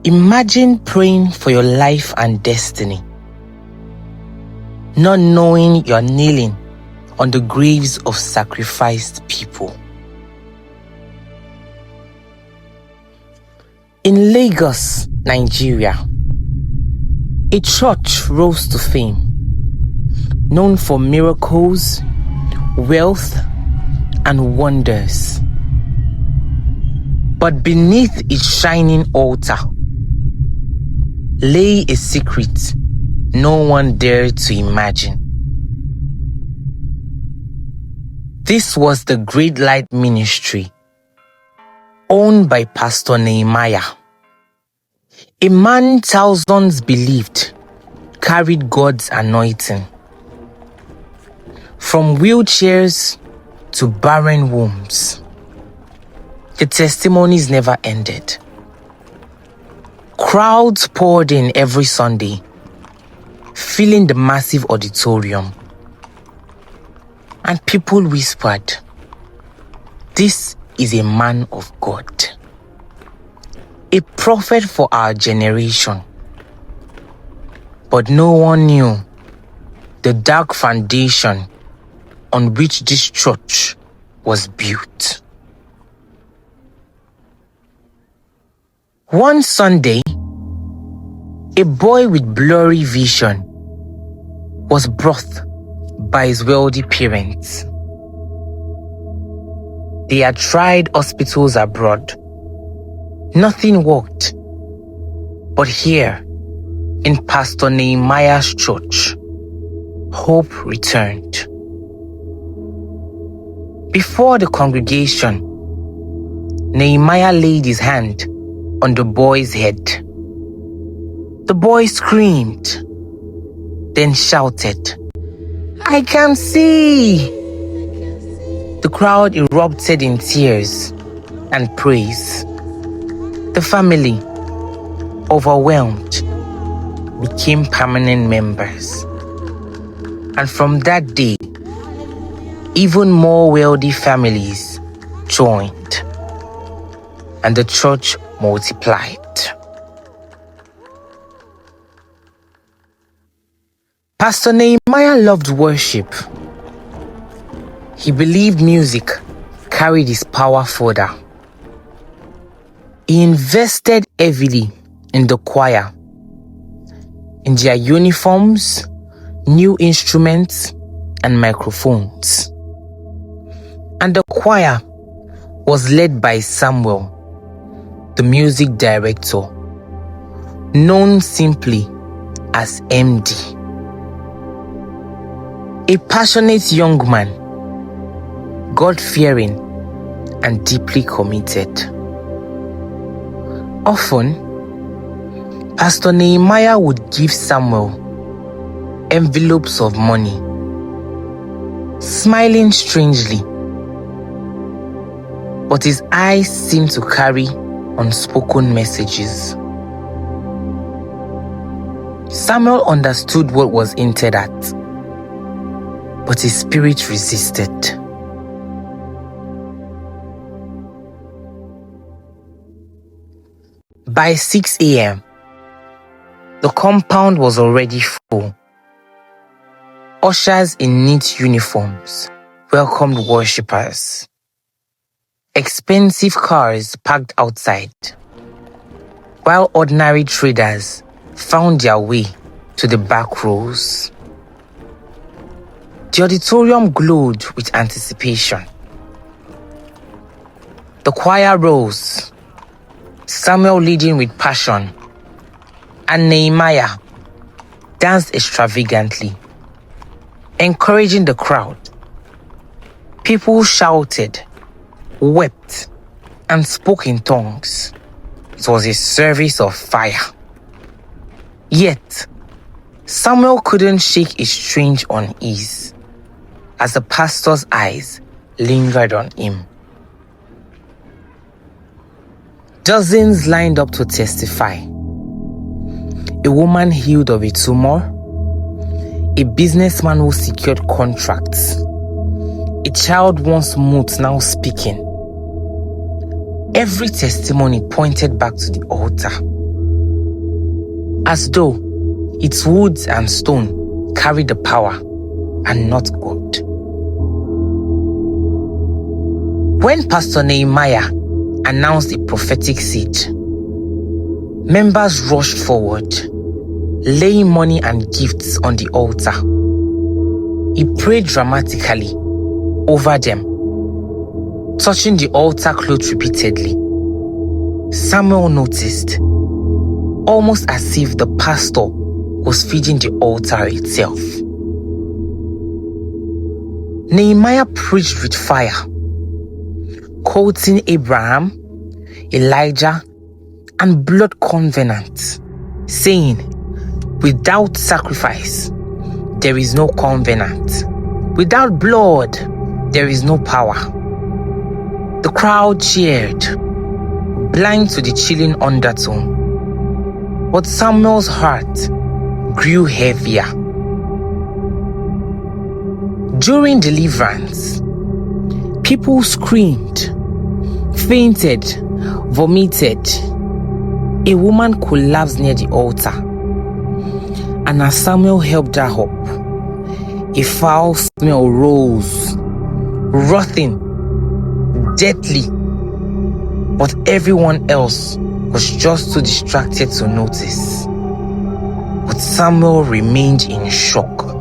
Imagine praying for your life and destiny, not knowing you're kneeling on the graves of sacrificed people. In Lagos, Nigeria, a church rose to fame, known for miracles, wealth, and wonders. But beneath its shining altar lay a secret no one dared to imagine. This was the Great Light Ministry, owned by Pastor Nehemiah, a man thousands believed carried God's anointing. From wheelchairs to barren wombs, the testimonies never ended. Crowds poured in every Sunday, filling the massive auditorium. And people whispered, "This is a man of God, a prophet for our generation." But no one knew the dark foundation on which this church was built. One Sunday, a boy with blurry vision was brought by his wealthy parents. They had tried hospitals abroad. Nothing worked. But here, in Pastor Nehemiah's church, hope returned. Before the congregation, Nehemiah laid his hand on the boy's head. The boy screamed, then shouted, "I can see!" The crowd erupted in tears and praise. The family, overwhelmed, became permanent members. And from that day, even more wealthy families joined, and the church multiplied. Pastor Nehemiah loved worship. He believed music carried his power further. He invested heavily in the choir, in their uniforms, new instruments, and microphones. And the choir was led by Samuel, the music director, known simply as MD. A passionate young man, God-fearing and deeply committed. Often, Pastor Nehemiah would give Samuel envelopes of money, smiling strangely, but his eyes seemed to carry unspoken messages. Samuel understood what was hinted at, but his spirit resisted. By 6 a.m., the compound was already full. Ushers in neat uniforms welcomed worshippers. Expensive cars parked outside, while ordinary traders found their way to the back rows. The auditorium glowed with anticipation. The choir rose, Samuel leading with passion, and Nehemiah danced extravagantly, encouraging the crowd. People shouted, wept, and spoke in tongues. It was a service of fire. Yet, Samuel couldn't shake his strange unease as the pastor's eyes lingered on him. Dozens lined up to testify. A woman healed of a tumor, a businessman who secured contracts, a child once mute now speaking. Every testimony pointed back to the altar. as though its wood and stone carry the power and not God. When Pastor Nehemiah announced a prophetic seed, members rushed forward, laying money and gifts on the altar. He prayed dramatically over them, touching the altar cloth repeatedly. Samuel noticed, almost as if the pastor was feeding the altar itself. Nehemiah preached with fire, quoting Abraham, Elijah, and blood covenant, saying, without sacrifice, there is no covenant. Without blood, there is no power. The crowd cheered, blind to the chilling undertone. But Samuel's heart grew heavier. During deliverance, people screamed, fainted, vomited. A woman collapsed near the altar, and as Samuel helped her up, a foul smell rose, rotting, deadly. But everyone else was just too distracted to notice. But Samuel remained in shock.